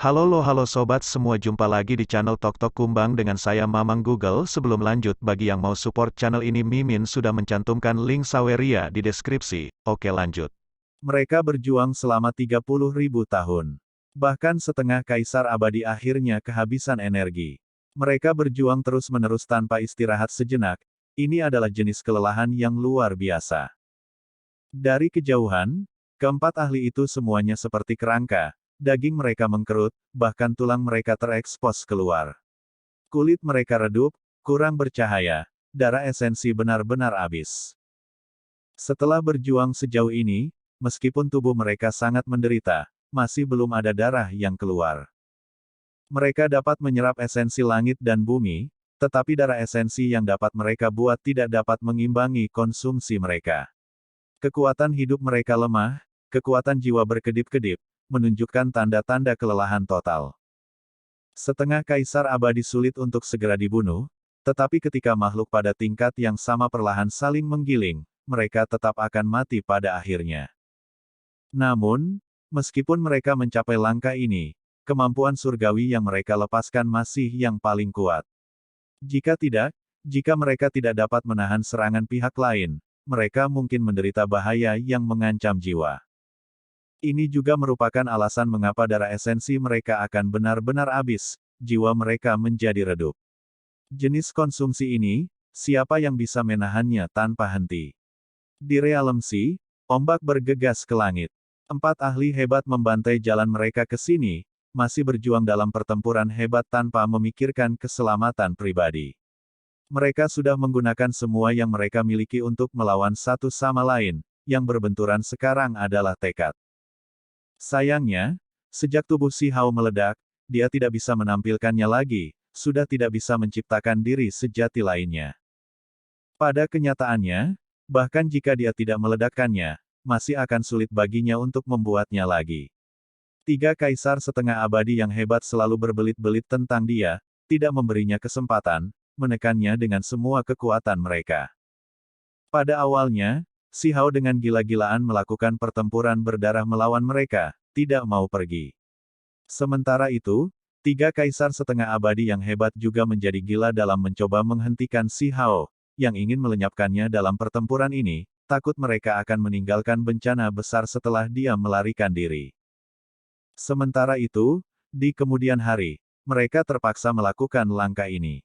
Halo sobat semua, jumpa lagi di channel Tok Tok Kumbang dengan saya Mamang Google. Sebelum lanjut, bagi yang mau support channel ini, Mimin sudah mencantumkan link Saweria di deskripsi. Oke, lanjut. Mereka berjuang selama 30.000 tahun. Bahkan setengah kaisar abadi akhirnya kehabisan energi. Mereka berjuang terus-menerus tanpa istirahat sejenak. Ini adalah jenis kelelahan yang luar biasa. Dari kejauhan, keempat ahli itu semuanya seperti kerangka. Daging mereka mengkerut, bahkan tulang mereka terekspos keluar. Kulit mereka redup, kurang bercahaya, darah esensi benar-benar habis. Setelah berjuang sejauh ini, meskipun tubuh mereka sangat menderita, masih belum ada darah yang keluar. Mereka dapat menyerap esensi langit dan bumi, tetapi darah esensi yang dapat mereka buat tidak dapat mengimbangi konsumsi mereka. Kekuatan hidup mereka lemah, kekuatan jiwa berkedip-kedip, menunjukkan tanda-tanda kelelahan total. Setengah kaisar abadi sulit untuk segera dibunuh, tetapi ketika makhluk pada tingkat yang sama perlahan saling menggiling, mereka tetap akan mati pada akhirnya. Namun, meskipun mereka mencapai langkah ini, kemampuan surgawi yang mereka lepaskan masih yang paling kuat. Jika mereka tidak dapat menahan serangan pihak lain, mereka mungkin menderita bahaya yang mengancam jiwa. Ini juga merupakan alasan mengapa darah esensi mereka akan benar-benar habis, jiwa mereka menjadi redup. Jenis konsumsi ini, siapa yang bisa menahannya tanpa henti? Di Realm Sea, ombak bergegas ke langit. 4 ahli hebat membantai jalan mereka ke sini, masih berjuang dalam pertempuran hebat tanpa memikirkan keselamatan pribadi. Mereka sudah menggunakan semua yang mereka miliki untuk melawan satu sama lain, yang berbenturan sekarang adalah tekad. Sayangnya, sejak tubuh Si Hao meledak, dia tidak bisa menampilkannya lagi, sudah tidak bisa menciptakan diri sejati lainnya. Pada kenyataannya, bahkan jika dia tidak meledakkannya, masih akan sulit baginya untuk membuatnya lagi. 3 kaisar setengah abadi yang hebat selalu berbelit-belit tentang dia, tidak memberinya kesempatan, menekannya dengan semua kekuatan mereka. Pada awalnya, Si Hao dengan gila-gilaan melakukan pertempuran berdarah melawan mereka, tidak mau pergi. Sementara itu, 3 kaisar setengah abadi yang hebat juga menjadi gila dalam mencoba menghentikan Si Hao, yang ingin melenyapkannya dalam pertempuran ini, takut mereka akan meninggalkan bencana besar setelah dia melarikan diri. Sementara itu, di kemudian hari, mereka terpaksa melakukan langkah ini.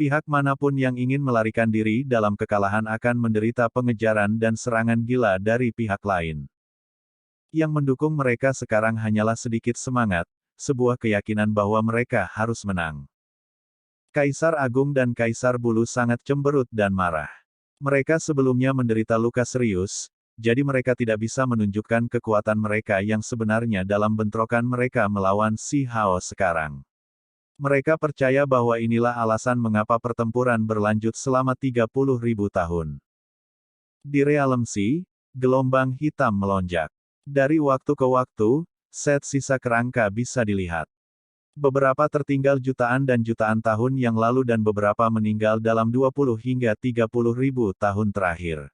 Pihak manapun yang ingin melarikan diri dalam kekalahan akan menderita pengejaran dan serangan gila dari pihak lain. Yang mendukung mereka sekarang hanyalah sedikit semangat, sebuah keyakinan bahwa mereka harus menang. Kaisar Agung dan Kaisar Bulu sangat cemberut dan marah. Mereka sebelumnya menderita luka serius, jadi mereka tidak bisa menunjukkan kekuatan mereka yang sebenarnya dalam bentrokan mereka melawan Si Hao sekarang. Mereka percaya bahwa inilah alasan mengapa pertempuran berlanjut selama 30.000 tahun. Di Realm Sea, gelombang hitam melonjak. Dari waktu ke waktu, set sisa kerangka bisa dilihat. Beberapa tertinggal jutaan dan jutaan tahun yang lalu dan beberapa meninggal dalam 20 hingga 30.000 tahun terakhir.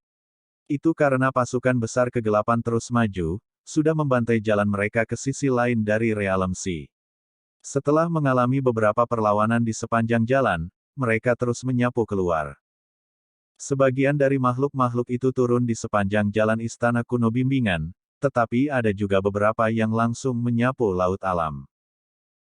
Itu karena pasukan besar kegelapan terus maju, sudah membantai jalan mereka ke sisi lain dari Realm Sea. Setelah mengalami beberapa perlawanan di sepanjang jalan, mereka terus menyapu keluar. Sebagian dari makhluk-makhluk itu turun di sepanjang jalan istana kuno bimbingan, tetapi ada juga beberapa yang langsung menyapu laut alam.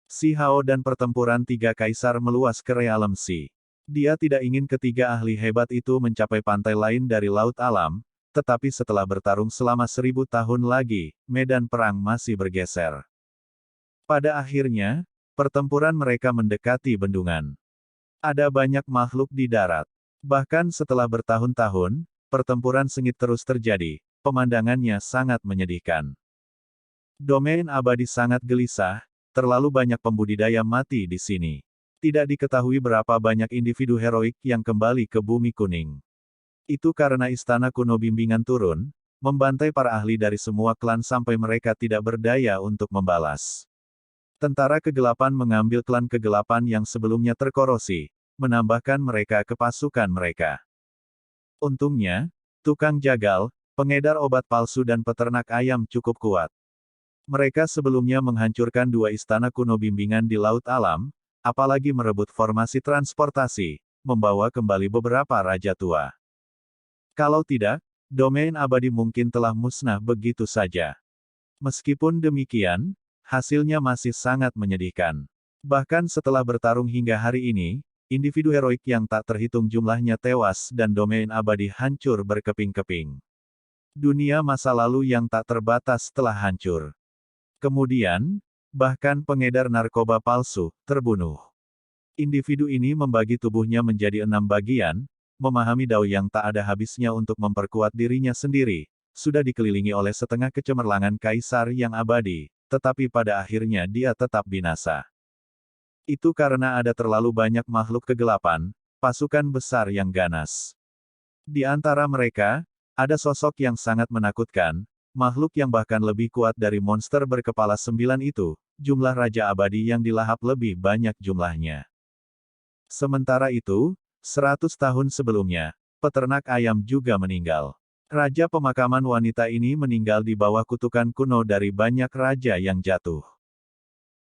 Si Hao dan pertempuran 3 kaisar meluas ke Realm Sea. Dia tidak ingin ketiga ahli hebat itu mencapai pantai lain dari laut alam, tetapi setelah bertarung selama 1000 tahun lagi, medan perang masih bergeser. Pada akhirnya, pertempuran mereka mendekati bendungan. Ada banyak makhluk di darat. Bahkan setelah bertahun-tahun, pertempuran sengit terus terjadi, pemandangannya sangat menyedihkan. Domain abadi sangat gelisah, terlalu banyak pembudidaya mati di sini. Tidak diketahui berapa banyak individu heroik yang kembali ke bumi kuning. Itu karena istana kuno bimbingan turun, membantai para ahli dari semua klan sampai mereka tidak berdaya untuk membalas. Tentara kegelapan mengambil klan kegelapan yang sebelumnya terkorosi, menambahkan mereka ke pasukan mereka. Untungnya, tukang jagal, pengedar obat palsu dan peternak ayam cukup kuat. Mereka sebelumnya menghancurkan 2 istana kuno bimbingan di Laut Alam, apalagi merebut formasi transportasi, membawa kembali beberapa raja tua. Kalau tidak, domain abadi mungkin telah musnah begitu saja. Meskipun demikian, hasilnya masih sangat menyedihkan. Bahkan setelah bertarung hingga hari ini, individu heroik yang tak terhitung jumlahnya tewas dan domain abadi hancur berkeping-keping. Dunia masa lalu yang tak terbatas telah hancur. Kemudian, bahkan pengedar narkoba palsu terbunuh. Individu ini membagi tubuhnya menjadi 6 bagian, memahami dao yang tak ada habisnya untuk memperkuat dirinya sendiri, sudah dikelilingi oleh setengah kecemerlangan kaisar yang abadi, tetapi pada akhirnya dia tetap binasa. Itu karena ada terlalu banyak makhluk kegelapan, pasukan besar yang ganas. Di antara mereka, ada sosok yang sangat menakutkan, makhluk yang bahkan lebih kuat dari monster berkepala 9 itu, jumlah Raja Abadi yang dilahap lebih banyak jumlahnya. Sementara itu, 100 tahun sebelumnya, peternak ayam juga meninggal. Raja pemakaman wanita ini meninggal di bawah kutukan kuno dari banyak raja yang jatuh.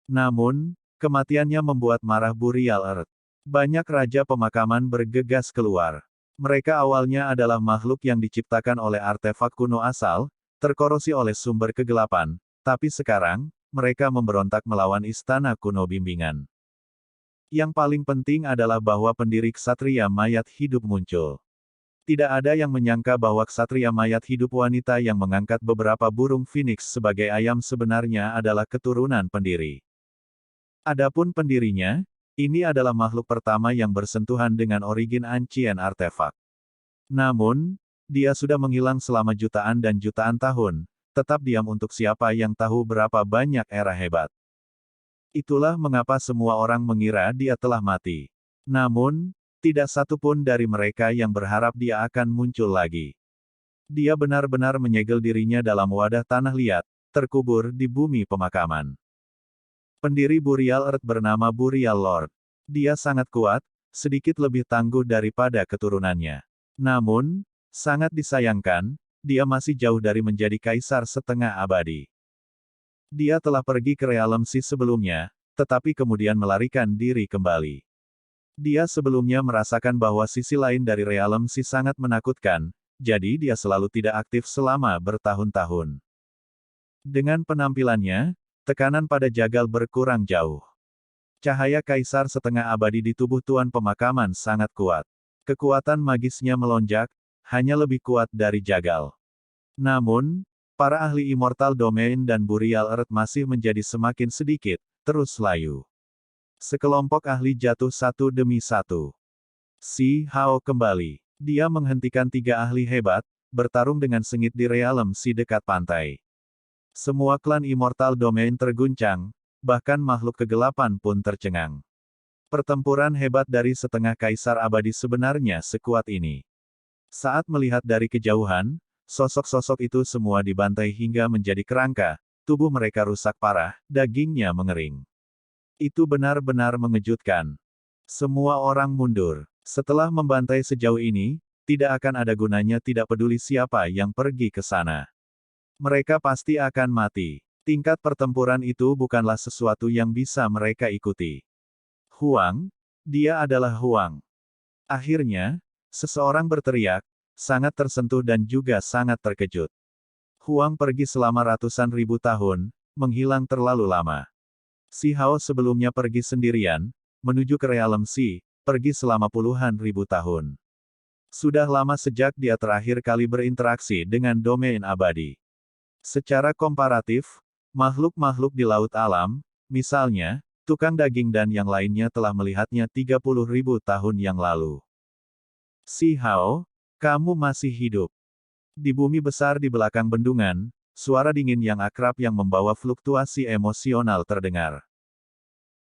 Namun, kematiannya membuat marah Burial Earth. Banyak raja pemakaman bergegas keluar. Mereka awalnya adalah makhluk yang diciptakan oleh artefak kuno asal, terkorosi oleh sumber kegelapan, tapi sekarang, mereka memberontak melawan istana kuno bimbingan. Yang paling penting adalah bahwa pendiri ksatria mayat hidup muncul. Tidak ada yang menyangka bahwa ksatria mayat hidup wanita yang mengangkat beberapa burung phoenix sebagai ayam sebenarnya adalah keturunan pendiri. Adapun pendirinya, ini adalah makhluk pertama yang bersentuhan dengan origin ancient artefak. Namun, dia sudah menghilang selama jutaan dan jutaan tahun, tetap diam untuk siapa yang tahu berapa banyak era hebat. Itulah mengapa semua orang mengira dia telah mati. Namun, tidak satu pun dari mereka yang berharap dia akan muncul lagi. Dia benar-benar menyegel dirinya dalam wadah tanah liat, terkubur di bumi pemakaman. Pendiri Burial Earth bernama Burial Lord. Dia sangat kuat, sedikit lebih tangguh daripada keturunannya. Namun, sangat disayangkan, dia masih jauh dari menjadi kaisar setengah abadi. Dia telah pergi ke Realm Sea sebelumnya, tetapi kemudian melarikan diri kembali. Dia sebelumnya merasakan bahwa sisi lain dari Realm Sea sangat menakutkan, jadi dia selalu tidak aktif selama bertahun-tahun. Dengan penampilannya, tekanan pada jagal berkurang jauh. Cahaya kaisar setengah abadi di tubuh tuan pemakaman sangat kuat. Kekuatan magisnya melonjak, hanya lebih kuat dari jagal. Namun, para ahli Immortal Domain dan Burial Earth masih menjadi semakin sedikit, terus layu. Sekelompok ahli jatuh satu demi satu. Si Hao kembali. Dia menghentikan 3 ahli hebat, bertarung dengan sengit di Realm Sea dekat pantai. Semua klan Immortal Domain terguncang, bahkan makhluk kegelapan pun tercengang. Pertempuran hebat dari setengah kaisar abadi sebenarnya sekuat ini. Saat melihat dari kejauhan, sosok-sosok itu semua dibantai hingga menjadi kerangka, tubuh mereka rusak parah, dagingnya mengering. Itu benar-benar mengejutkan. Semua orang mundur. Setelah membantai sejauh ini, tidak akan ada gunanya tidak peduli siapa yang pergi ke sana. Mereka pasti akan mati. Tingkat pertempuran itu bukanlah sesuatu yang bisa mereka ikuti. Huang, dia adalah Huang. Akhirnya, seseorang berteriak, sangat tersentuh dan juga sangat terkejut. Huang pergi selama ratusan ribu tahun, menghilang terlalu lama. Si Hao sebelumnya pergi sendirian, menuju ke Realm Sea, pergi selama puluhan ribu tahun. Sudah lama sejak dia terakhir kali berinteraksi dengan domain abadi. Secara komparatif, makhluk-makhluk di Laut Alam, misalnya, tukang daging dan yang lainnya telah melihatnya 30.000 tahun yang lalu. Si Hao, kamu masih hidup. Di bumi besar di belakang bendungan, suara dingin yang akrab yang membawa fluktuasi emosional terdengar.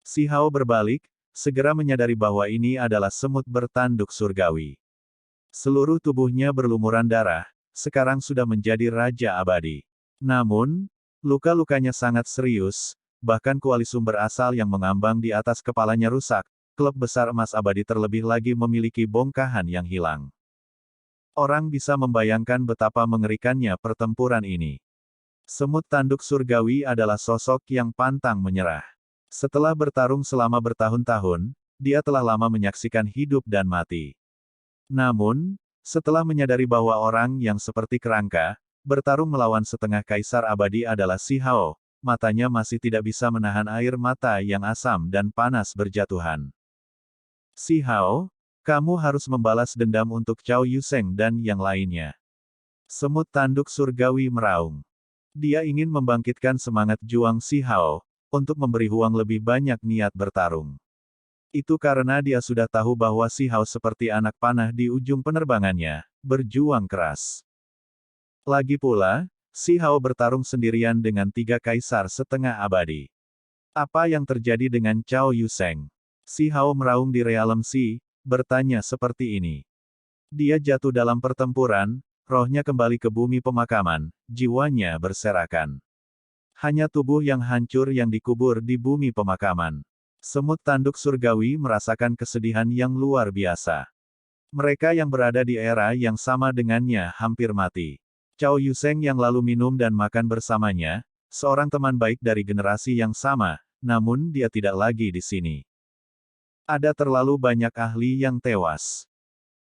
Si Hao berbalik, segera menyadari bahwa ini adalah semut bertanduk surgawi. Seluruh tubuhnya berlumuran darah, sekarang sudah menjadi Raja Abadi. Namun, luka-lukanya sangat serius, bahkan kuali sumber asal yang mengambang di atas kepalanya rusak, klub besar emas abadi terlebih lagi memiliki bongkahan yang hilang. Orang bisa membayangkan betapa mengerikannya pertempuran ini. Semut tanduk surgawi adalah sosok yang pantang menyerah. Setelah bertarung selama bertahun-tahun, dia telah lama menyaksikan hidup dan mati. Namun, setelah menyadari bahwa orang yang seperti kerangka, bertarung melawan setengah kaisar abadi adalah Si Hao, matanya masih tidak bisa menahan air mata yang asam dan panas berjatuhan. Si Hao, kamu harus membalas dendam untuk Cao Yuseng dan yang lainnya. Semut tanduk surgawi meraung. Dia ingin membangkitkan semangat juang Si Hao, untuk memberi Huang lebih banyak niat bertarung. Itu karena dia sudah tahu bahwa Si Hao seperti anak panah di ujung penerbangannya, berjuang keras. Lagi pula, Si Hao bertarung sendirian dengan 3 kaisar setengah abadi. Apa yang terjadi dengan Cao Yuseng? Si Hao meraung di Realm Si, bertanya seperti ini. Dia jatuh dalam pertempuran, rohnya kembali ke bumi pemakaman, jiwanya berserakan. Hanya tubuh yang hancur yang dikubur di bumi pemakaman. Semut tanduk surgawi merasakan kesedihan yang luar biasa. Mereka yang berada di era yang sama dengannya hampir mati. Cao Yuseng yang lalu minum dan makan bersamanya, seorang teman baik dari generasi yang sama, namun dia tidak lagi di sini. Ada terlalu banyak ahli yang tewas.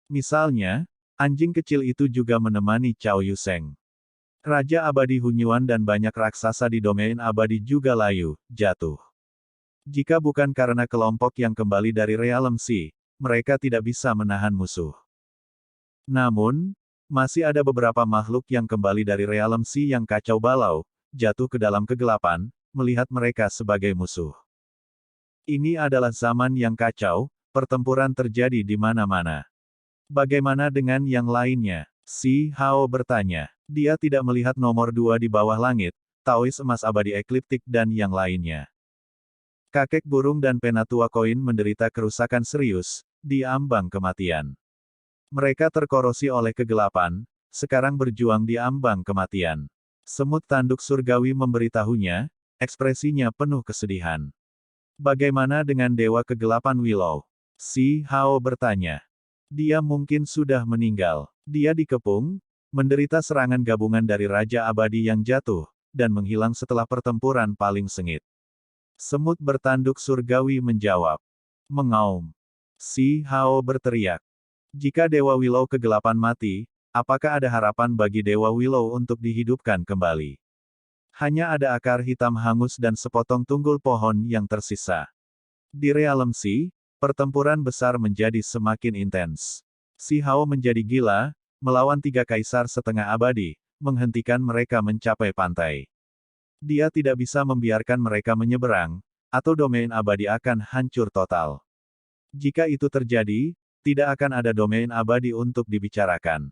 Misalnya, anjing kecil itu juga menemani Cao Yuseng. Raja abadi Hunyuan dan banyak raksasa di domain abadi juga layu, jatuh. Jika bukan karena kelompok yang kembali dari Realm Si, mereka tidak bisa menahan musuh. Namun, masih ada beberapa makhluk yang kembali dari Realm Si yang kacau balau, jatuh ke dalam kegelapan, melihat mereka sebagai musuh. Ini adalah zaman yang kacau, pertempuran terjadi di mana-mana. Bagaimana dengan yang lainnya? Si Hao bertanya. Dia tidak melihat nomor 2 di bawah langit, Taois emas abadi ekliptik dan yang lainnya. Kakek burung dan penatua koin menderita kerusakan serius, di ambang kematian. Mereka terkorosi oleh kegelapan, sekarang berjuang di ambang kematian. Semut tanduk surgawi memberitahunya, ekspresinya penuh kesedihan. Bagaimana dengan Dewa Kegelapan Willow? Si Hao bertanya. Dia mungkin sudah meninggal. Dia dikepung, menderita serangan gabungan dari Raja Abadi yang jatuh, dan menghilang setelah pertempuran paling sengit. Semut bertanduk surgawi menjawab. Mengaum. Si Hao berteriak. Jika Dewa Willow Kegelapan mati, apakah ada harapan bagi Dewa Willow untuk dihidupkan kembali? Hanya ada akar hitam hangus dan sepotong tunggul pohon yang tersisa. Di Realm Si, pertempuran besar menjadi semakin intens. Si Hao menjadi gila, melawan 3 kaisar setengah abadi, menghentikan mereka mencapai pantai. Dia tidak bisa membiarkan mereka menyeberang, atau domain abadi akan hancur total. Jika itu terjadi, tidak akan ada domain abadi untuk dibicarakan.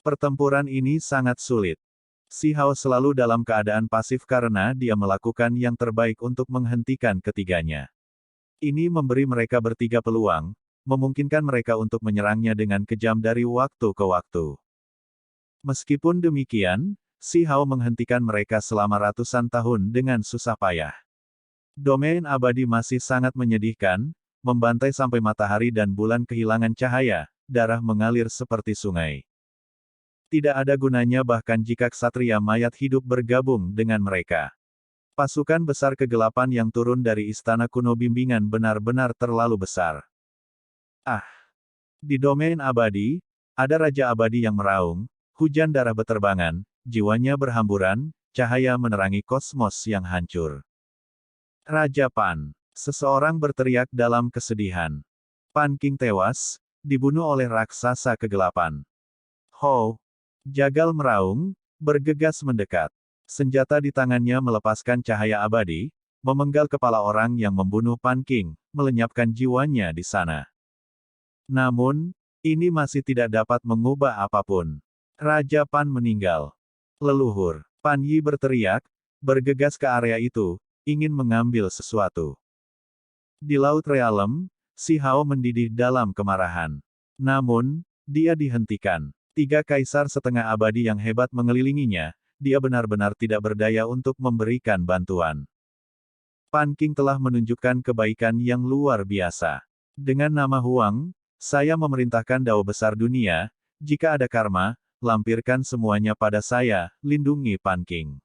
Pertempuran ini sangat sulit. Si Hao selalu dalam keadaan pasif karena dia melakukan yang terbaik untuk menghentikan ketiganya. Ini memberi mereka bertiga peluang, memungkinkan mereka untuk menyerangnya dengan kejam dari waktu ke waktu. Meskipun demikian, Si Hao menghentikan mereka selama ratusan tahun dengan susah payah. Domain abadi masih sangat menyedihkan, membantai sampai matahari dan bulan kehilangan cahaya, darah mengalir seperti sungai. Tidak ada gunanya bahkan jika ksatria mayat hidup bergabung dengan mereka. Pasukan besar kegelapan yang turun dari istana kuno bimbingan benar-benar terlalu besar. Ah! Di domain abadi, ada Raja Abadi yang meraung, hujan darah beterbangan, jiwanya berhamburan, cahaya menerangi kosmos yang hancur. Raja Pan. Seseorang berteriak dalam kesedihan. Pan King tewas, dibunuh oleh raksasa kegelapan. Ho! Jagal meraung, bergegas mendekat. Senjata di tangannya melepaskan cahaya abadi, memenggal kepala orang yang membunuh Pan King, melenyapkan jiwanya di sana. Namun, ini masih tidak dapat mengubah apapun. Raja Pan meninggal. Leluhur. Pan Yi berteriak, bergegas ke area itu, ingin mengambil sesuatu. Di Laut Realem, Si Hao mendidih dalam kemarahan. Namun, dia dihentikan. 3 kaisar setengah abadi yang hebat mengelilinginya, dia benar-benar tidak berdaya untuk memberikan bantuan. Pan King telah menunjukkan kebaikan yang luar biasa. Dengan nama Huang, saya memerintahkan Dao besar dunia, Jika ada karma, lampirkan semuanya pada saya, lindungi Pan King.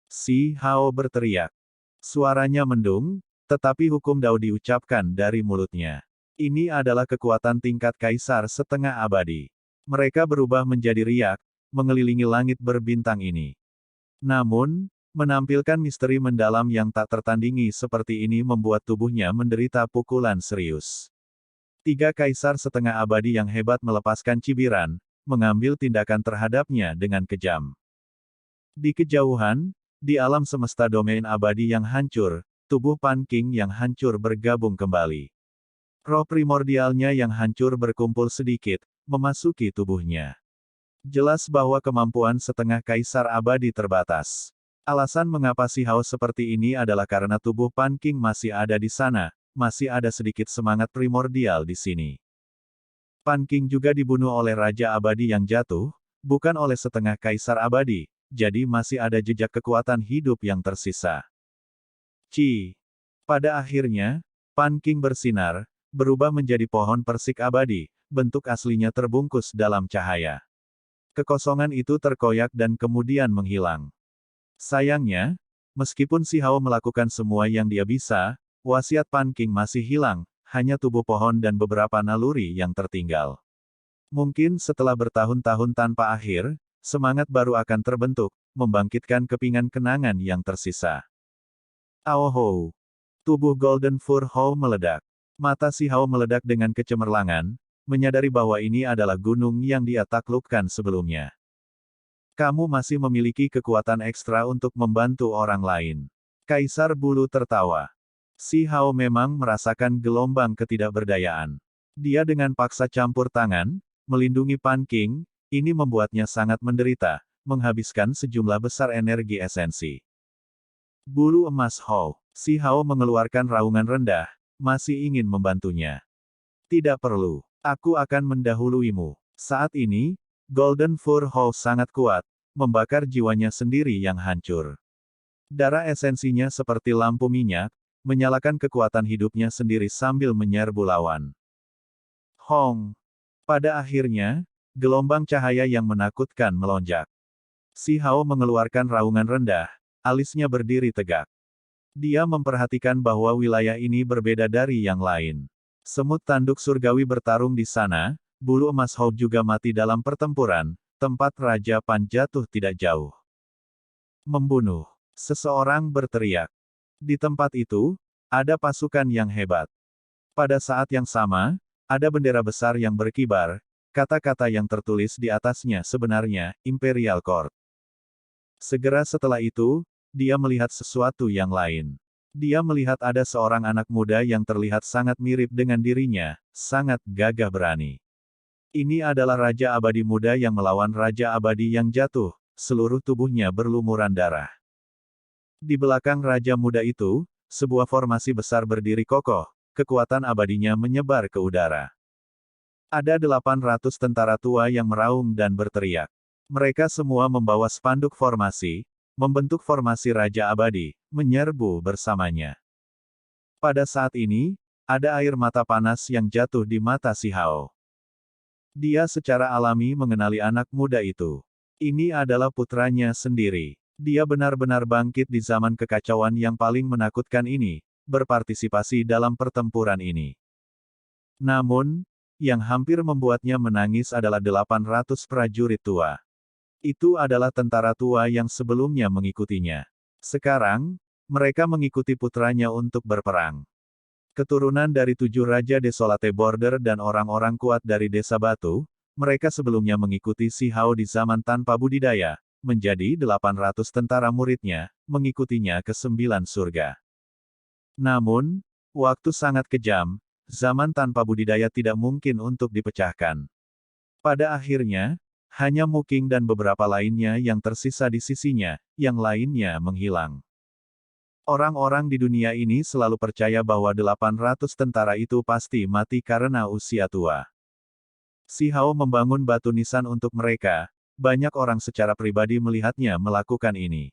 Si Hao berteriak. Suaranya mendung, tetapi hukum Dao diucapkan dari mulutnya. Ini adalah kekuatan tingkat kaisar setengah abadi. Mereka berubah menjadi riak, mengelilingi langit berbintang ini. Namun, menampilkan misteri mendalam yang tak tertandingi seperti ini membuat tubuhnya menderita pukulan serius. 3 kaisar setengah abadi yang hebat melepaskan cibiran, mengambil tindakan terhadapnya dengan kejam. Di kejauhan, di alam semesta domain abadi yang hancur, tubuh Pan King yang hancur bergabung kembali. Roh primordialnya yang hancur berkumpul sedikit, memasuki tubuhnya. Jelas bahwa kemampuan setengah kaisar abadi terbatas. Alasan mengapa si Hao seperti ini adalah karena tubuh Pan King masih ada di sana, masih ada sedikit semangat primordial di sini. Pan King juga dibunuh oleh Raja Abadi yang jatuh, bukan oleh setengah kaisar abadi, jadi masih ada jejak kekuatan hidup yang tersisa. Pada akhirnya, Pan King bersinar, berubah menjadi pohon persik abadi, bentuk aslinya terbungkus dalam cahaya. Kekosongan itu terkoyak dan kemudian menghilang. Sayangnya, meskipun si Hao melakukan semua yang dia bisa, wasiat Pan King masih hilang, hanya tubuh pohon dan beberapa naluri yang tertinggal. Mungkin setelah bertahun-tahun tanpa akhir, semangat baru akan terbentuk, membangkitkan kepingan kenangan yang tersisa. Aoho! Tubuh Golden Fur Hao meledak. Mata si Hao meledak dengan kecemerlangan, menyadari bahwa ini adalah gunung yang dia taklukkan sebelumnya. Kamu masih memiliki kekuatan ekstra untuk membantu orang lain. Kaisar Bulu tertawa. Si Hao memang merasakan gelombang ketidakberdayaan. Dia dengan paksa campur tangan, melindungi Pan King, ini membuatnya sangat menderita, menghabiskan sejumlah besar energi esensi. Bulu emas Hao. Si Hao mengeluarkan raungan rendah, masih ingin membantunya. Tidak perlu. Aku akan mendahuluimu. Saat ini, Golden Fur Hao sangat kuat, membakar jiwanya sendiri yang hancur. Darah esensinya seperti lampu minyak, menyalakan kekuatan hidupnya sendiri sambil menyerbu lawan. Hong! Pada akhirnya, gelombang cahaya yang menakutkan melonjak. Si Hao mengeluarkan raungan rendah, alisnya berdiri tegak. Dia memperhatikan bahwa wilayah ini berbeda dari yang lain. Semut tanduk surgawi bertarung di sana, bulu emas Hao juga mati dalam pertempuran, tempat Raja Pan jatuh tidak jauh. Membunuh. Seseorang berteriak. Di tempat itu, ada pasukan yang hebat. Pada saat yang sama, ada bendera besar yang berkibar, kata-kata yang tertulis di atasnya sebenarnya, Imperial Court. Segera setelah itu, dia melihat sesuatu yang lain. Dia melihat ada seorang anak muda yang terlihat sangat mirip dengan dirinya, sangat gagah berani. Ini adalah Raja Abadi muda yang melawan Raja Abadi yang jatuh, seluruh tubuhnya berlumuran darah. Di belakang Raja muda itu, sebuah formasi besar berdiri kokoh, kekuatan abadinya menyebar ke udara. Ada 800 tentara tua yang meraung dan berteriak. Mereka semua membawa spanduk formasi, membentuk formasi Raja Abadi, menyerbu bersamanya. Pada saat ini, ada air mata panas yang jatuh di mata si Hao. Dia secara alami mengenali anak muda itu. Ini adalah putranya sendiri. Dia benar-benar bangkit di zaman kekacauan yang paling menakutkan ini, berpartisipasi dalam pertempuran ini. Namun, yang hampir membuatnya menangis adalah 800 prajurit tua. Itu adalah tentara tua yang sebelumnya mengikutinya. Sekarang, mereka mengikuti putranya untuk berperang. Keturunan dari 7 Raja Desolate Border dan orang-orang kuat dari Desa Batu, mereka sebelumnya mengikuti si Hao di zaman tanpa budidaya, menjadi 800 tentara muridnya, mengikutinya ke 9 surga. Namun, waktu sangat kejam, zaman tanpa budidaya tidak mungkin untuk dipecahkan. Pada akhirnya, hanya Mu Qing dan beberapa lainnya yang tersisa di sisinya, yang lainnya menghilang. Orang-orang di dunia ini selalu percaya bahwa 800 tentara itu pasti mati karena usia tua. Si Hao membangun batu nisan untuk mereka, banyak orang secara pribadi melihatnya melakukan ini.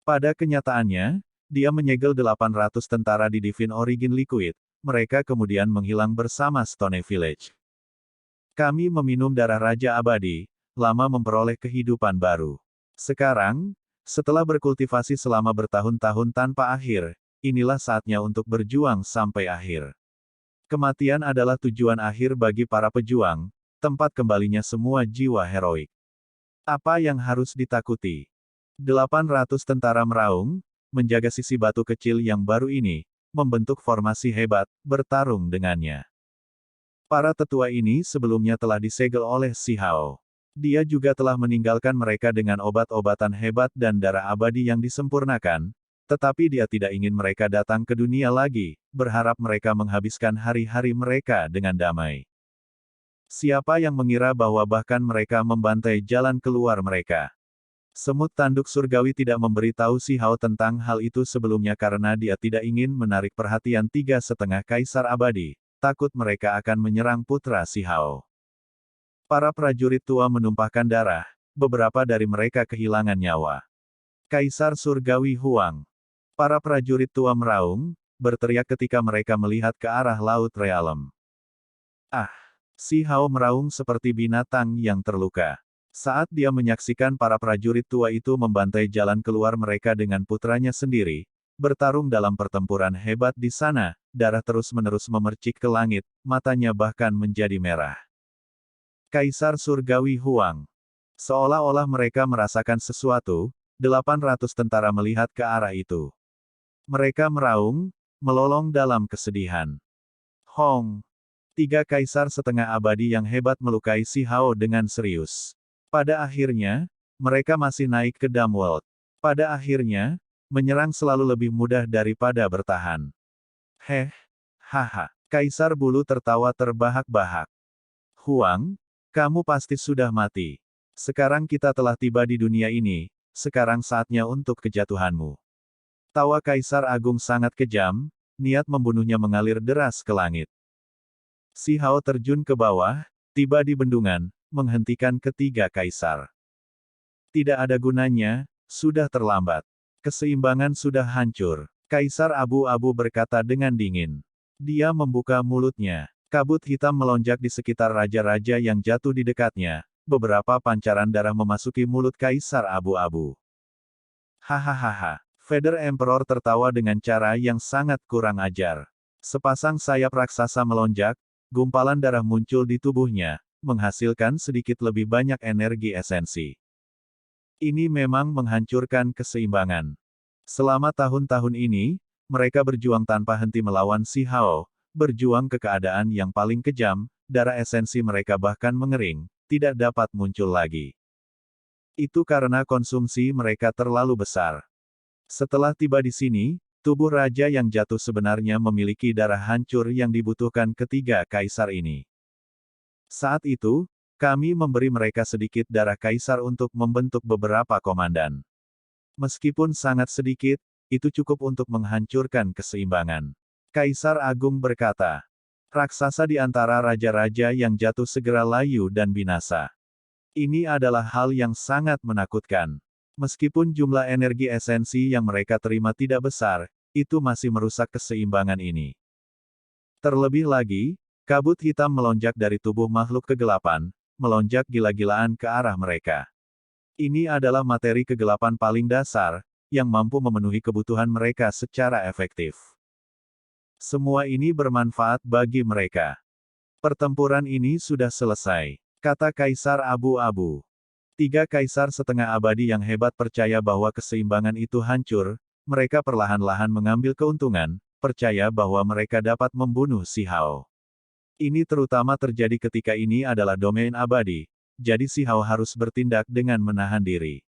Pada kenyataannya, dia menyegel 800 tentara di Divine Origin Liquid, mereka kemudian menghilang bersama Stone Village. Kami meminum darah Raja Abadi, lama memperoleh kehidupan baru. Sekarang, setelah berkultivasi selama bertahun-tahun tanpa akhir, inilah saatnya untuk berjuang sampai akhir. Kematian adalah tujuan akhir bagi para pejuang, tempat kembalinya semua jiwa heroik. Apa yang harus ditakuti? 800 tentara meraung, menjaga sisi batu kecil yang baru ini, membentuk formasi hebat, bertarung dengannya. Para tetua ini sebelumnya telah disegel oleh Si Hao. Dia juga telah meninggalkan mereka dengan obat-obatan hebat dan darah abadi yang disempurnakan, tetapi dia tidak ingin mereka datang ke dunia lagi, berharap mereka menghabiskan hari-hari mereka dengan damai. Siapa yang mengira bahwa bahkan mereka membantai jalan keluar mereka? Semut tanduk surgawi tidak memberitahu Si Hao tentang hal itu sebelumnya karena dia tidak ingin menarik perhatian 3,5 kaisar abadi, takut mereka akan menyerang putra Si Hao. Para prajurit tua menumpahkan darah, beberapa dari mereka kehilangan nyawa. Kaisar Surgawi Huang. Para prajurit tua meraung, berteriak ketika mereka melihat ke arah Laut Realem. Ah! Si Hao meraung seperti binatang yang terluka. Saat dia menyaksikan para prajurit tua itu membantai jalan keluar mereka dengan putranya sendiri, bertarung dalam pertempuran hebat di sana, darah terus-menerus memercik ke langit, matanya bahkan menjadi merah. Kaisar Surgawi Huang. Seolah-olah mereka merasakan sesuatu, 800 tentara melihat ke arah itu. Mereka meraung, melolong dalam kesedihan. Hong. 3 kaisar setengah abadi yang hebat melukai Si Hao dengan serius. Pada akhirnya, mereka masih naik ke Damworld. Pada akhirnya, menyerang selalu lebih mudah daripada bertahan. Haha. Kaisar Bulu tertawa terbahak-bahak. Huang, kamu pasti sudah mati. Sekarang kita telah tiba di dunia ini, sekarang saatnya untuk kejatuhanmu. Tawa Kaisar Agung sangat kejam, niat membunuhnya mengalir deras ke langit. Si Hao terjun ke bawah, tiba di bendungan, menghentikan ketiga kaisar. Tidak ada gunanya, sudah terlambat. Keseimbangan sudah hancur. Kaisar Abu-Abu berkata dengan dingin. Dia membuka mulutnya. Kabut hitam melonjak di sekitar raja-raja yang jatuh di dekatnya. Beberapa pancaran darah memasuki mulut Kaisar Abu-Abu. Hahaha. Vader Emperor tertawa dengan cara yang sangat kurang ajar. Sepasang sayap raksasa melonjak, gumpalan darah muncul di tubuhnya, menghasilkan sedikit lebih banyak energi esensi. Ini memang menghancurkan keseimbangan. Selama tahun-tahun ini, mereka berjuang tanpa henti melawan Si Hao, berjuang ke keadaan yang paling kejam, darah esensi mereka bahkan mengering, tidak dapat muncul lagi. Itu karena konsumsi mereka terlalu besar. Setelah tiba di sini, tubuh raja yang jatuh sebenarnya memiliki darah hancur yang dibutuhkan ketiga kaisar ini. Saat itu, kami memberi mereka sedikit darah kaisar untuk membentuk beberapa komandan. Meskipun sangat sedikit, itu cukup untuk menghancurkan keseimbangan. Kaisar Agung berkata, raksasa di antara raja-raja yang jatuh segera layu dan binasa. Ini adalah hal yang sangat menakutkan. Meskipun jumlah energi esensi yang mereka terima tidak besar, itu masih merusak keseimbangan ini. Terlebih lagi, kabut hitam melonjak dari tubuh makhluk kegelapan, melonjak gila-gilaan ke arah mereka. Ini adalah materi kegelapan paling dasar, yang mampu memenuhi kebutuhan mereka secara efektif. Semua ini bermanfaat bagi mereka. Pertempuran ini sudah selesai, kata Kaisar Abu-Abu. 3 kaisar setengah abadi yang hebat percaya bahwa keseimbangan itu hancur, mereka perlahan-lahan mengambil keuntungan, percaya bahwa mereka dapat membunuh Si Hao. Ini terutama terjadi ketika ini adalah domain abadi, jadi Si Hao harus bertindak dengan menahan diri.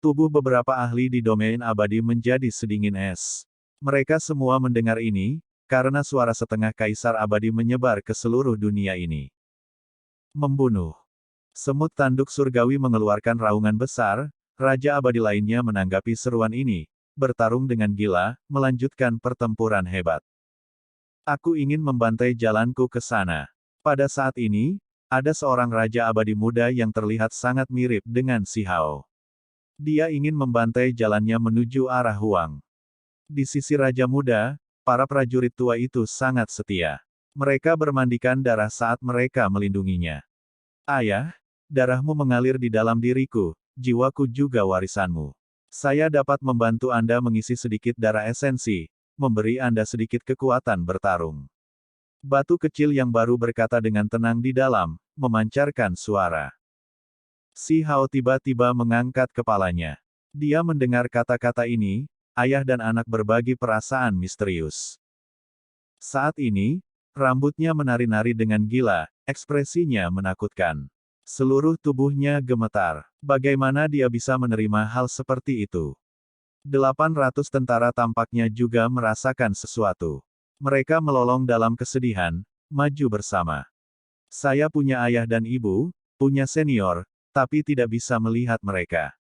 Tubuh beberapa ahli di domain abadi menjadi sedingin es. Mereka semua mendengar ini, karena suara setengah kaisar abadi menyebar ke seluruh dunia ini. Membunuh. Semut tanduk surgawi mengeluarkan raungan besar, raja abadi lainnya menanggapi seruan ini, bertarung dengan gila, melanjutkan pertempuran hebat. Aku ingin membantai jalanku ke sana. Pada saat ini, ada seorang raja abadi muda yang terlihat sangat mirip dengan Si Hao. Dia ingin membantai jalannya menuju arah Huang. Di sisi raja muda, para prajurit tua itu sangat setia. Mereka bermandikan darah saat mereka melindunginya. Ayah, darahmu mengalir di dalam diriku, jiwaku juga warisanmu. Saya dapat membantu Anda mengisi sedikit darah esensi, memberi Anda sedikit kekuatan bertarung. Batu kecil yang baru berkata dengan tenang di dalam, memancarkan suara. Si Hao tiba-tiba mengangkat kepalanya. Dia mendengar kata-kata ini, ayah dan anak berbagi perasaan misterius. Saat ini, rambutnya menari-nari dengan gila, ekspresinya menakutkan. Seluruh tubuhnya gemetar. Bagaimana dia bisa menerima hal seperti itu? 800 tentara tampaknya juga merasakan sesuatu. Mereka melolong dalam kesedihan, maju bersama. Saya punya ayah dan ibu, punya senior, tapi tidak bisa melihat mereka.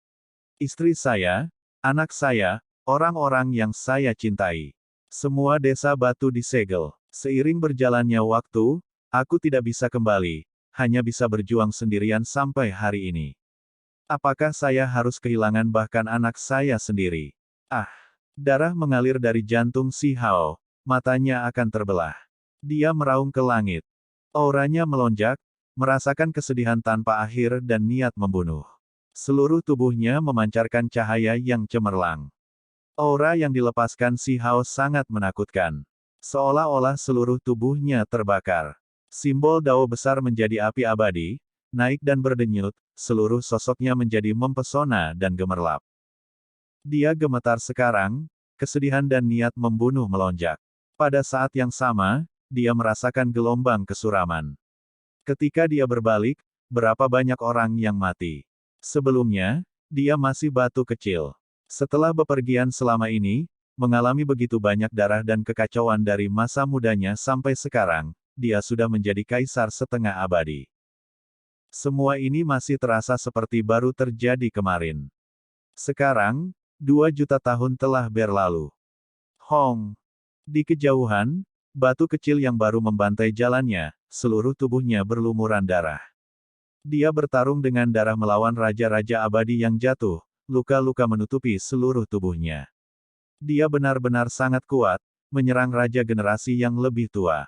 Istri saya, anak saya, orang-orang yang saya cintai. Semua desa batu disegel. Seiring berjalannya waktu, aku tidak bisa kembali, hanya bisa berjuang sendirian sampai hari ini. Apakah saya harus kehilangan bahkan anak saya sendiri? Ah! Darah mengalir dari jantung si Hao, matanya akan terbelah. Dia meraung ke langit. Auranya melonjak, merasakan kesedihan tanpa akhir dan niat membunuh. Seluruh tubuhnya memancarkan cahaya yang cemerlang. Aura yang dilepaskan si Hao sangat menakutkan. Seolah-olah seluruh tubuhnya terbakar. Simbol Dao besar menjadi api abadi, naik dan berdenyut, seluruh sosoknya menjadi mempesona dan gemerlap. Dia gemetar sekarang, kesedihan dan niat membunuh melonjak. Pada saat yang sama, dia merasakan gelombang kesuraman. Ketika dia berbalik, berapa banyak orang yang mati. Sebelumnya, dia masih batu kecil. Setelah bepergian selama ini, mengalami begitu banyak darah dan kekacauan dari masa mudanya sampai sekarang, dia sudah menjadi kaisar setengah abadi. Semua ini masih terasa seperti baru terjadi kemarin. Sekarang, 2 juta tahun telah berlalu. Hong! Di kejauhan, batu kecil yang baru membantai jalannya, seluruh tubuhnya berlumuran darah. Dia bertarung dengan darah melawan raja-raja abadi yang jatuh, luka-luka menutupi seluruh tubuhnya. Dia benar-benar sangat kuat, menyerang raja generasi yang lebih tua.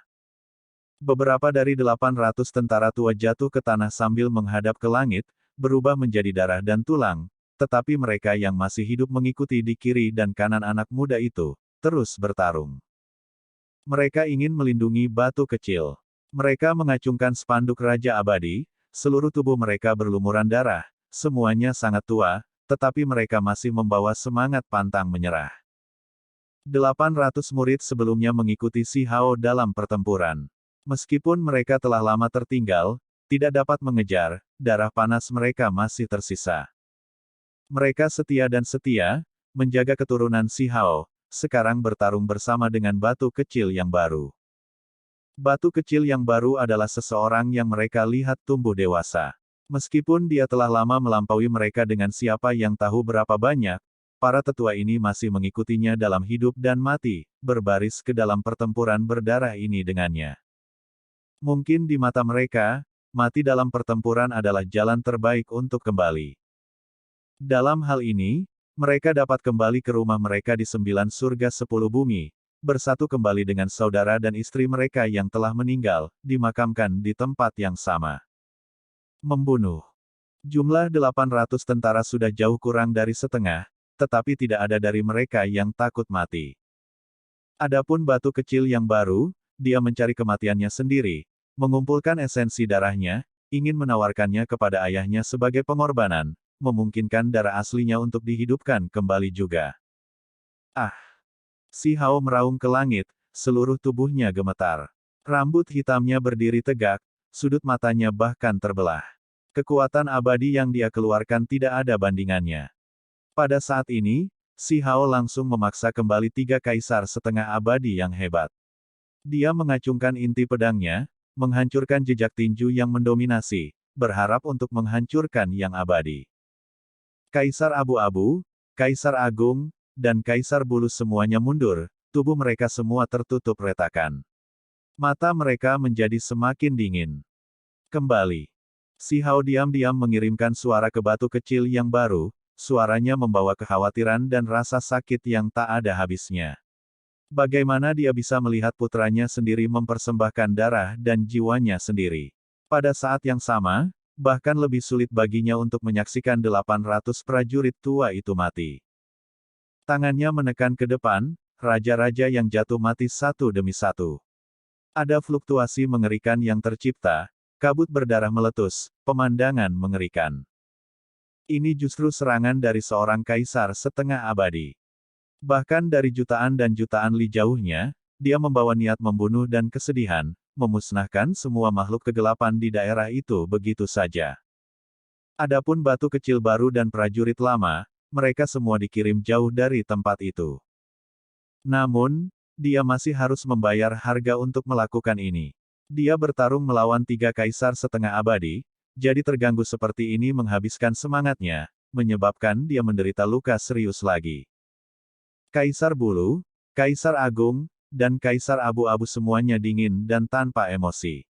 Beberapa dari 800 tentara tua jatuh ke tanah sambil menghadap ke langit, berubah menjadi darah dan tulang, tetapi mereka yang masih hidup mengikuti di kiri dan kanan anak muda itu, terus bertarung. Mereka ingin melindungi batu kecil. Mereka mengacungkan spanduk Raja Abadi, seluruh tubuh mereka berlumuran darah, semuanya sangat tua, tetapi mereka masih membawa semangat pantang menyerah. 800 murid sebelumnya mengikuti si Hao dalam pertempuran. Meskipun mereka telah lama tertinggal, tidak dapat mengejar, darah panas mereka masih tersisa. Mereka setia dan setia, menjaga keturunan si Hao, sekarang bertarung bersama dengan batu kecil yang baru. Batu kecil yang baru adalah seseorang yang mereka lihat tumbuh dewasa. Meskipun dia telah lama melampaui mereka dengan siapa yang tahu berapa banyak, para tetua ini masih mengikutinya dalam hidup dan mati, berbaris ke dalam pertempuran berdarah ini dengannya. Mungkin di mata mereka, mati dalam pertempuran adalah jalan terbaik untuk kembali. Dalam hal ini, mereka dapat kembali ke rumah mereka di 9 surga 10 bumi, bersatu kembali dengan saudara dan istri mereka yang telah meninggal, dimakamkan di tempat yang sama. Membunuh. Jumlah 800 tentara sudah jauh kurang dari setengah, tetapi tidak ada dari mereka yang takut mati. Adapun batu kecil yang baru, dia mencari kematiannya sendiri, mengumpulkan esensi darahnya, ingin menawarkannya kepada ayahnya sebagai pengorbanan, memungkinkan darah aslinya untuk dihidupkan kembali juga. Ah! Si Hao meraung ke langit, seluruh tubuhnya gemetar. Rambut hitamnya berdiri tegak, sudut matanya bahkan terbelah. Kekuatan abadi yang dia keluarkan tidak ada bandingannya. Pada saat ini, si Hao langsung memaksa kembali 3 kaisar setengah abadi yang hebat. Dia mengacungkan inti pedangnya, menghancurkan jejak tinju yang mendominasi, berharap untuk menghancurkan yang abadi. Kaisar Abu-Abu, Kaisar Agung, dan Kaisar Bulus semuanya mundur, tubuh mereka semua tertutup retakan. Mata mereka menjadi semakin dingin. Kembali. Si Hao diam-diam mengirimkan suara ke batu kecil yang baru, suaranya membawa kekhawatiran dan rasa sakit yang tak ada habisnya. Bagaimana dia bisa melihat putranya sendiri mempersembahkan darah dan jiwanya sendiri? Pada saat yang sama, bahkan lebih sulit baginya untuk menyaksikan 800 prajurit tua itu mati. Tangannya menekan ke depan, raja-raja yang jatuh mati satu demi satu. Ada fluktuasi mengerikan yang tercipta, kabut berdarah meletus, pemandangan mengerikan. Ini justru serangan dari seorang kaisar setengah abadi. Bahkan dari jutaan dan jutaan li jauhnya, dia membawa niat membunuh dan kesedihan, memusnahkan semua makhluk kegelapan di daerah itu begitu saja. Adapun batu kecil baru dan prajurit lama, mereka semua dikirim jauh dari tempat itu. Namun, dia masih harus membayar harga untuk melakukan ini. Dia bertarung melawan 3 kaisar setengah abadi, jadi terganggu seperti ini menghabiskan semangatnya, menyebabkan dia menderita luka serius lagi. Kaisar Bulu, Kaisar Agung, dan Kaisar Abu-Abu semuanya dingin dan tanpa emosi.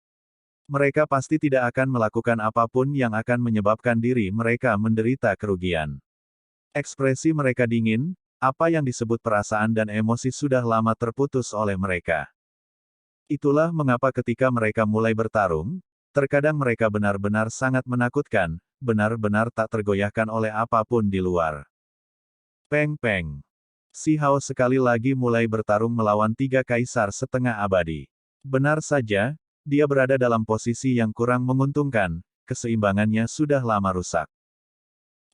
Mereka pasti tidak akan melakukan apapun yang akan menyebabkan diri mereka menderita kerugian. Ekspresi mereka dingin, apa yang disebut perasaan dan emosi sudah lama terputus oleh mereka. Itulah mengapa ketika mereka mulai bertarung, terkadang mereka benar-benar sangat menakutkan, benar-benar tak tergoyahkan oleh apapun di luar. Peng-peng. Si Hao sekali lagi mulai bertarung melawan 3 kaisar setengah abadi. Benar saja, dia berada dalam posisi yang kurang menguntungkan, keseimbangannya sudah lama rusak.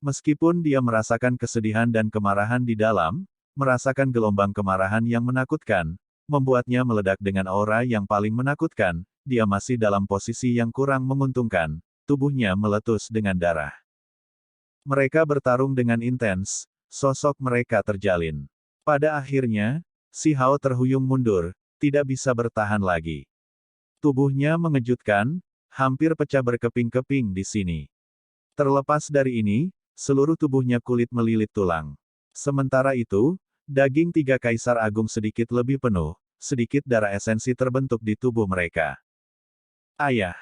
Meskipun dia merasakan kesedihan dan kemarahan di dalam, merasakan gelombang kemarahan yang menakutkan, membuatnya meledak dengan aura yang paling menakutkan, dia masih dalam posisi yang kurang menguntungkan, tubuhnya meletus dengan darah. Mereka bertarung dengan intens, sosok mereka terjalin. Pada akhirnya, si Hao terhuyung mundur, tidak bisa bertahan lagi. Tubuhnya mengejutkan, hampir pecah berkeping-keping di sini. Terlepas dari ini, seluruh tubuhnya kulit melilit tulang. Sementara itu, daging 3 kaisar agung sedikit lebih penuh, sedikit darah esensi terbentuk di tubuh mereka. Ayah!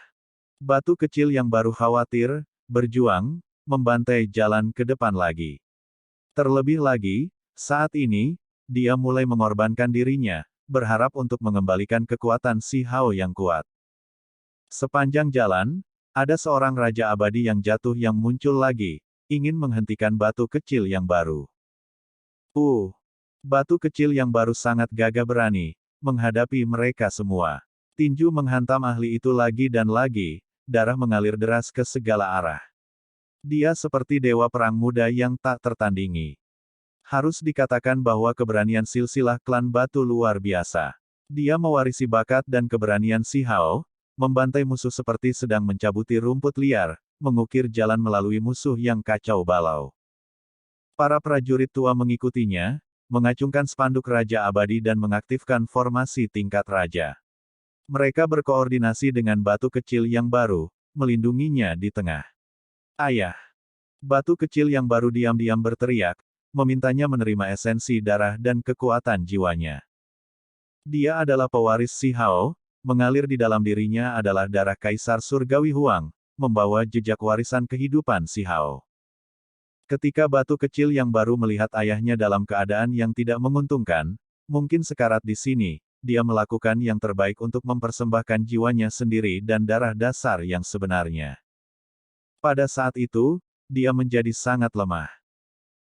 Batu kecil yang baru khawatir, berjuang, membantai jalan ke depan lagi. Terlebih lagi, saat ini, dia mulai mengorbankan dirinya, berharap untuk mengembalikan kekuatan si Hao yang kuat. Sepanjang jalan, ada seorang raja abadi yang jatuh yang muncul lagi, ingin menghentikan batu kecil yang baru. Batu kecil yang baru sangat gagah berani, menghadapi mereka semua. Tinju menghantam ahli itu lagi dan lagi, darah mengalir deras ke segala arah. Dia seperti dewa perang muda yang tak tertandingi. Harus dikatakan bahwa keberanian silsilah klan batu luar biasa. Dia mewarisi bakat dan keberanian si Hao, membantai musuh seperti sedang mencabuti rumput liar, mengukir jalan melalui musuh yang kacau balau. Para prajurit tua mengikutinya, mengacungkan spanduk Raja Abadi dan mengaktifkan formasi tingkat raja. Mereka berkoordinasi dengan batu kecil yang baru, melindunginya di tengah. Ayah! Batu kecil yang baru diam-diam berteriak, memintanya menerima esensi darah dan kekuatan jiwanya. Dia adalah pewaris si Hao, mengalir di dalam dirinya adalah darah Kaisar Surgawi Huang, membawa jejak warisan kehidupan si Hao. Ketika batu kecil yang baru melihat ayahnya dalam keadaan yang tidak menguntungkan, mungkin sekarat di sini, dia melakukan yang terbaik untuk mempersembahkan jiwanya sendiri dan darah dasar yang sebenarnya. Pada saat itu, dia menjadi sangat lemah.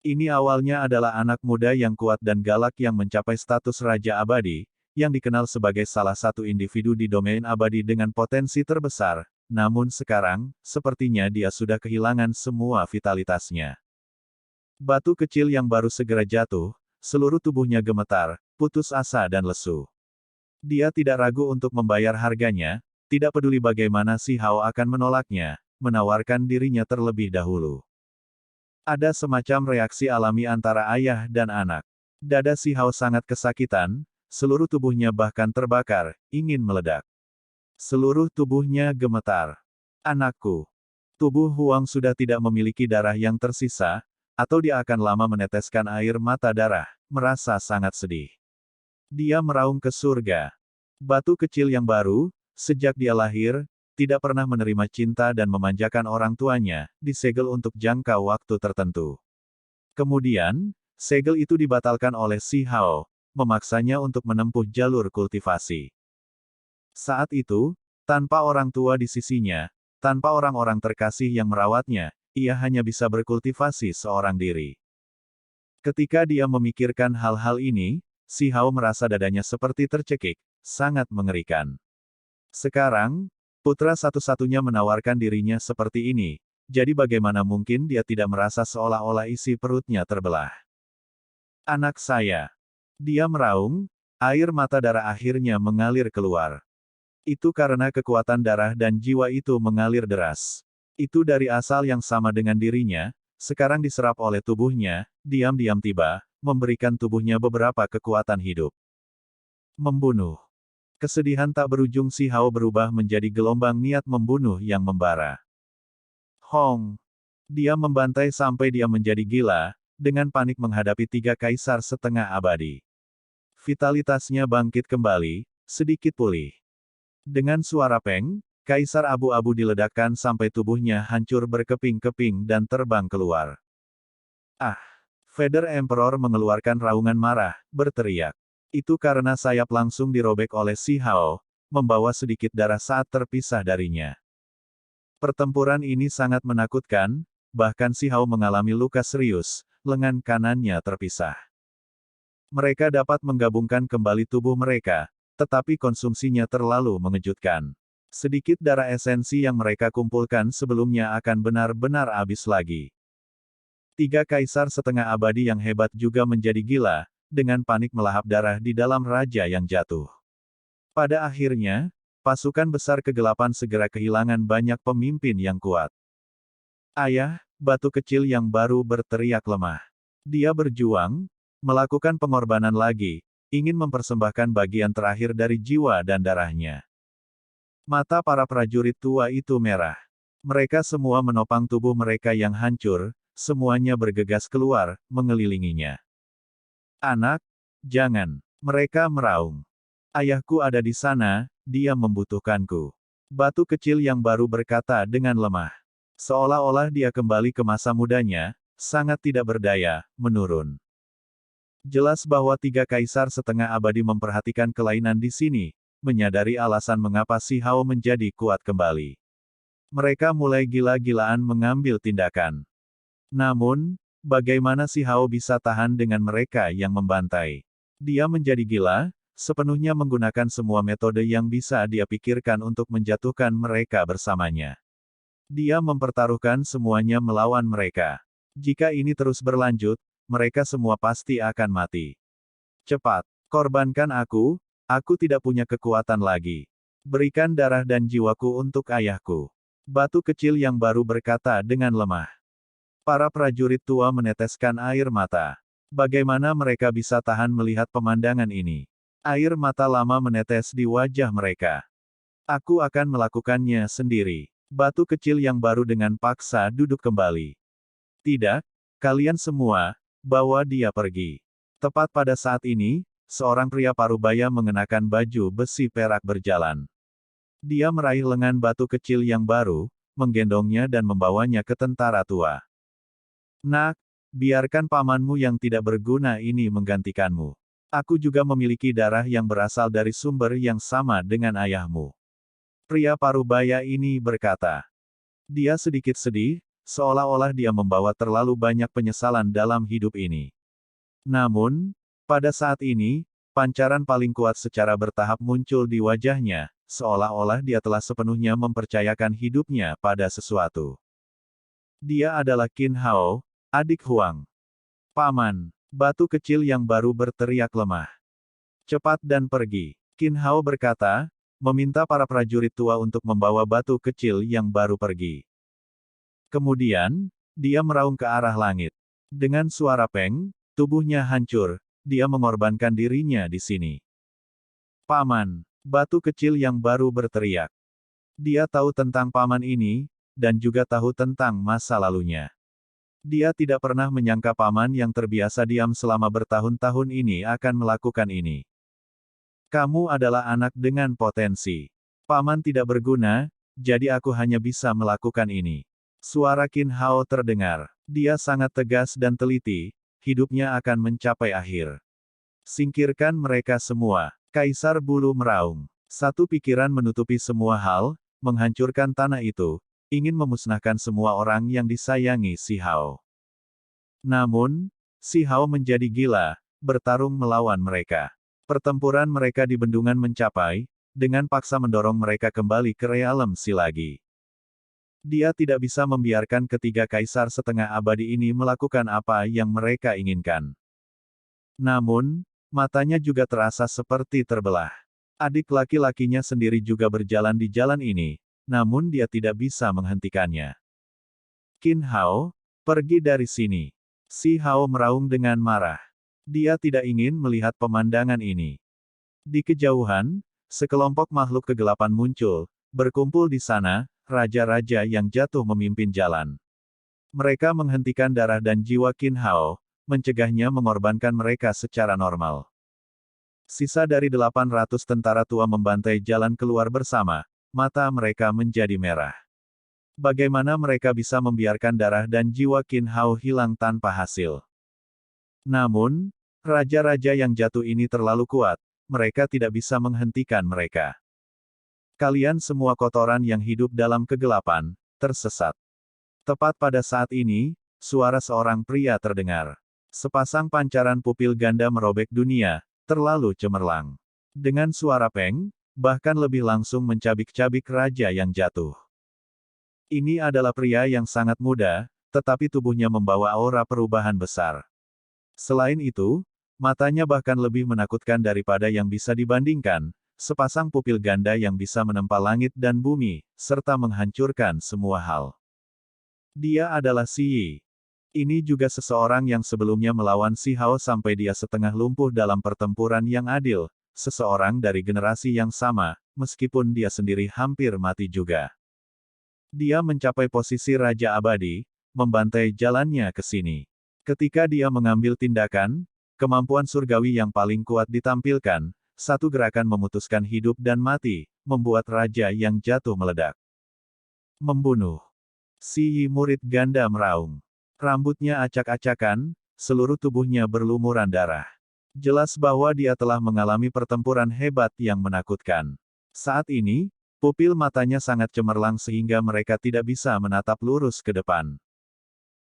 Ini awalnya adalah anak muda yang kuat dan galak yang mencapai status Raja Abadi, yang dikenal sebagai salah satu individu di domain abadi dengan potensi terbesar, namun sekarang, sepertinya dia sudah kehilangan semua vitalitasnya. Batu kecil yang baru segera jatuh, seluruh tubuhnya gemetar, putus asa dan lesu. Dia tidak ragu untuk membayar harganya, tidak peduli bagaimana si Hao akan menolaknya, menawarkan dirinya terlebih dahulu. Ada semacam reaksi alami antara ayah dan anak. Dada si Hao sangat kesakitan, seluruh tubuhnya bahkan terbakar, ingin meledak. Seluruh tubuhnya gemetar. Anakku. Tubuh Huang sudah tidak memiliki darah yang tersisa, atau dia akan lama meneteskan air mata darah, merasa sangat sedih. Dia meraung ke surga. Batu kecil yang baru, sejak dia lahir, tidak pernah menerima cinta dan memanjakan orang tuanya, disegel untuk jangka waktu tertentu. Kemudian, segel itu dibatalkan oleh si Hao, memaksanya untuk menempuh jalur kultivasi. Saat itu, tanpa orang tua di sisinya, tanpa orang-orang terkasih yang merawatnya, ia hanya bisa berkultivasi seorang diri. Ketika dia memikirkan hal-hal ini, Si Hao merasa dadanya seperti tercekik, sangat mengerikan. Sekarang, putra satu-satunya menawarkan dirinya seperti ini, jadi bagaimana mungkin dia tidak merasa seolah-olah isi perutnya terbelah. Anak saya. Dia meraung, air mata darah akhirnya mengalir keluar. Itu karena kekuatan darah dan jiwa itu mengalir deras. Itu dari asal yang sama dengan dirinya, sekarang diserap oleh tubuhnya, diam-diam tiba, memberikan tubuhnya beberapa kekuatan hidup. Membunuh. Kesedihan tak berujung Si Hao berubah menjadi gelombang niat membunuh yang membara. Hong. Dia membantai sampai dia menjadi gila, dengan panik menghadapi 3 kaisar setengah abadi. Vitalitasnya bangkit kembali, sedikit pulih. Dengan suara peng, kaisar abu-abu diledakkan sampai tubuhnya hancur berkeping-keping dan terbang keluar. Ah! Feather Emperor mengeluarkan raungan marah, berteriak. Itu karena sayap langsung dirobek oleh Si Hao, membawa sedikit darah saat terpisah darinya. Pertempuran ini sangat menakutkan, bahkan Si Hao mengalami luka serius, lengan kanannya terpisah. Mereka dapat menggabungkan kembali tubuh mereka, tetapi konsumsinya terlalu mengejutkan. Sedikit darah esensi yang mereka kumpulkan sebelumnya akan benar-benar habis lagi. 3 kaisar setengah abadi yang hebat juga menjadi gila, dengan panik melahap darah di dalam raja yang jatuh. Pada akhirnya, pasukan besar kegelapan segera kehilangan banyak pemimpin yang kuat. Ayah, batu kecil yang baru berteriak lemah. Dia berjuang, melakukan pengorbanan lagi, ingin mempersembahkan bagian terakhir dari jiwa dan darahnya. Mata para prajurit tua itu merah. Mereka semua menopang tubuh mereka yang hancur, semuanya bergegas keluar, mengelilinginya. Anak, jangan. Mereka meraung. Ayahku ada di sana, dia membutuhkanku. Batu kecil yang baru berkata dengan lemah. Seolah-olah dia kembali ke masa mudanya, sangat tidak berdaya, menurun. Jelas bahwa 3 kaisar setengah abadi memperhatikan kelainan di sini, menyadari alasan mengapa Si Hao menjadi kuat kembali. Mereka mulai gila-gilaan mengambil tindakan. Namun, bagaimana Si Hao bisa tahan dengan mereka yang membantai? Dia menjadi gila, sepenuhnya menggunakan semua metode yang bisa dia pikirkan untuk menjatuhkan mereka bersamanya. Dia mempertaruhkan semuanya melawan mereka. Jika ini terus berlanjut, mereka semua pasti akan mati. Cepat, korbankan aku tidak punya kekuatan lagi. Berikan darah dan jiwaku untuk ayahku. Batu kecil yang baru berkata dengan lemah. Para prajurit tua meneteskan air mata. Bagaimana mereka bisa tahan melihat pemandangan ini? Air mata lama menetes di wajah mereka. Aku akan melakukannya sendiri. Batu kecil yang baru dengan paksa duduk kembali. Tidak, kalian semua, bawa dia pergi. Tepat pada saat ini, seorang pria parubaya mengenakan baju besi perak berjalan. Dia meraih lengan batu kecil yang baru, menggendongnya dan membawanya ke tentara tua. Nak, biarkan pamanmu yang tidak berguna ini menggantikanmu. Aku juga memiliki darah yang berasal dari sumber yang sama dengan ayahmu. Pria parubaya ini berkata. Dia sedikit sedih, seolah-olah dia membawa terlalu banyak penyesalan dalam hidup ini. Namun, pada saat ini, pancaran paling kuat secara bertahap muncul di wajahnya, seolah-olah dia telah sepenuhnya mempercayakan hidupnya pada sesuatu. Dia adalah Qin Hao, adik Huang. Paman, batu kecil yang baru berteriak lemah. Cepat dan pergi. Qin Hao berkata, meminta para prajurit tua untuk membawa batu kecil yang baru pergi. Kemudian, dia meraung ke arah langit. Dengan suara peng, tubuhnya hancur, dia mengorbankan dirinya di sini. Paman, batu kecil yang baru berteriak. Dia tahu tentang paman ini, dan juga tahu tentang masa lalunya. Dia tidak pernah menyangka paman yang terbiasa diam selama bertahun-tahun ini akan melakukan ini. Kamu adalah anak dengan potensi. Paman tidak berguna, jadi aku hanya bisa melakukan ini. Suara Qin Hao terdengar. Dia sangat tegas dan teliti, hidupnya akan mencapai akhir. Singkirkan mereka semua. Kaisar Bulu meraung. Satu pikiran menutupi semua hal, menghancurkan tanah itu, ingin memusnahkan semua orang yang disayangi Si Hao. Namun, Si Hao menjadi gila, bertarung melawan mereka. Pertempuran mereka di bendungan mencapai, dengan paksa mendorong mereka kembali ke realem Si lagi. Dia tidak bisa membiarkan ketiga kaisar setengah abadi ini melakukan apa yang mereka inginkan. Namun, matanya juga terasa seperti terbelah. Adik laki-lakinya sendiri juga berjalan di jalan ini, namun dia tidak bisa menghentikannya. Qin Hao, pergi dari sini. Si Hao meraung dengan marah. Dia tidak ingin melihat pemandangan ini. Di kejauhan, sekelompok makhluk kegelapan muncul, berkumpul di sana, raja-raja yang jatuh memimpin jalan. Mereka menghentikan darah dan jiwa Qin Hao, mencegahnya mengorbankan mereka secara normal. Sisa dari 800 tentara tua membantai jalan keluar bersama, mata mereka menjadi merah. Bagaimana mereka bisa membiarkan darah dan jiwa Qin Hao hilang tanpa hasil? Namun, raja-raja yang jatuh ini terlalu kuat, mereka tidak bisa menghentikan mereka. Kalian semua kotoran yang hidup dalam kegelapan, tersesat. Tepat pada saat ini, suara seorang pria terdengar. Sepasang pancaran pupil ganda merobek dunia, terlalu cemerlang. Dengan suara peng, bahkan lebih langsung mencabik-cabik raja yang jatuh. Ini adalah pria yang sangat muda, tetapi tubuhnya membawa aura perubahan besar. Selain itu, matanya bahkan lebih menakutkan daripada yang bisa dibandingkan, sepasang pupil ganda yang bisa menempa langit dan bumi, serta menghancurkan semua hal. Dia adalah Si Yi. Ini juga seseorang yang sebelumnya melawan Si Hao sampai dia setengah lumpuh dalam pertempuran yang adil, seseorang dari generasi yang sama, meskipun dia sendiri hampir mati juga. Dia mencapai posisi Raja Abadi, membantai jalannya ke sini. Ketika dia mengambil tindakan, kemampuan surgawi yang paling kuat ditampilkan, satu gerakan memutuskan hidup dan mati, membuat raja yang jatuh meledak. Membunuh. Si Yi murid ganda meraung. Rambutnya acak-acakan, seluruh tubuhnya berlumuran darah. Jelas bahwa dia telah mengalami pertempuran hebat yang menakutkan. Saat ini, pupil matanya sangat cemerlang sehingga mereka tidak bisa menatap lurus ke depan.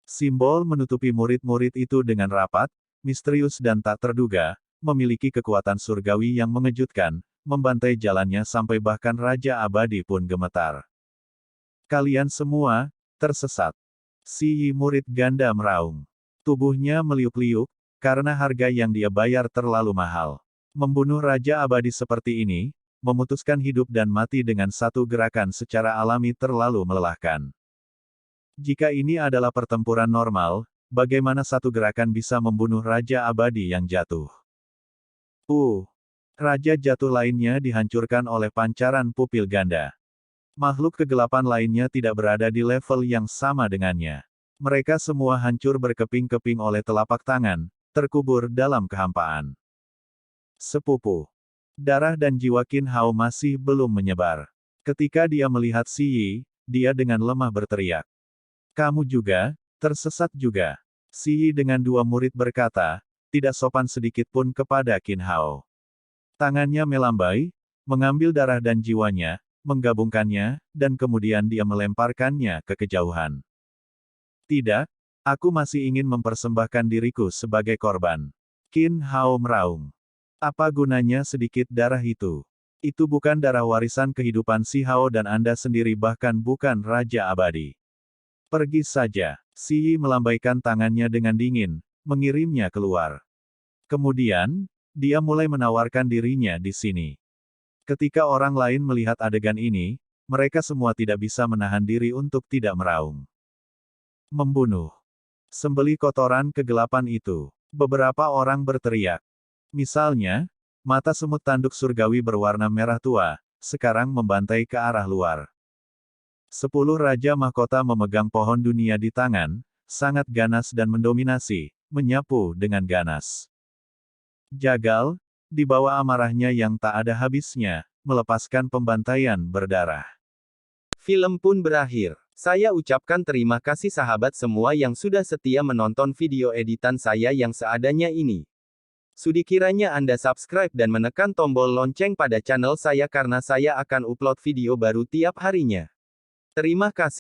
Simbol menutupi murid-murid itu dengan rapat, misterius dan tak terduga, memiliki kekuatan surgawi yang mengejutkan, membantai jalannya sampai bahkan Raja Abadi pun gemetar. Kalian semua, tersesat. Si Yi murid ganda meraung. Tubuhnya meliuk-liuk, karena harga yang dia bayar terlalu mahal. Membunuh Raja Abadi seperti ini, memutuskan hidup dan mati dengan satu gerakan secara alami terlalu melelahkan. Jika ini adalah pertempuran normal, bagaimana satu gerakan bisa membunuh Raja Abadi yang jatuh? Raja jatuh lainnya dihancurkan oleh pancaran pupil ganda. Makhluk kegelapan lainnya tidak berada di level yang sama dengannya. Mereka semua hancur berkeping-keping oleh telapak tangan, terkubur dalam kehampaan. Sepupu. Darah dan jiwa Qin Hao masih belum menyebar. Ketika dia melihat Si Yi, dia dengan lemah berteriak. Kamu juga, tersesat juga. Si Yi dengan dua murid berkata, tidak sopan sedikit pun kepada Qin Hao. Tangannya melambai, mengambil darah dan jiwanya, menggabungkannya, dan kemudian dia melemparkannya ke kejauhan. Tidak, aku masih ingin mempersembahkan diriku sebagai korban. Qin Hao meraung. Apa gunanya sedikit darah itu? Itu bukan darah warisan kehidupan Si Hao dan Anda sendiri bahkan bukan Raja Abadi. Pergi saja. Si Yi melambaikan tangannya dengan dingin, mengirimnya keluar. Kemudian, dia mulai menawarkan dirinya di sini. Ketika orang lain melihat adegan ini, mereka semua tidak bisa menahan diri untuk tidak meraung. Membunuh. Sembelih kotoran kegelapan itu. Beberapa orang berteriak. Misalnya, mata semut tanduk surgawi berwarna merah tua, sekarang membantai ke arah luar. 10 Raja Mahkota memegang pohon dunia di tangan, sangat ganas dan mendominasi, menyapu dengan ganas. Jagal, di bawah amarahnya yang tak ada habisnya, melepaskan pembantaian berdarah. Film pun berakhir. Saya ucapkan terima kasih sahabat semua yang sudah setia menonton video editan saya yang seadanya ini. Sudi kiranya Anda subscribe dan menekan tombol lonceng pada channel saya karena saya akan upload video baru tiap harinya. Terima kasih.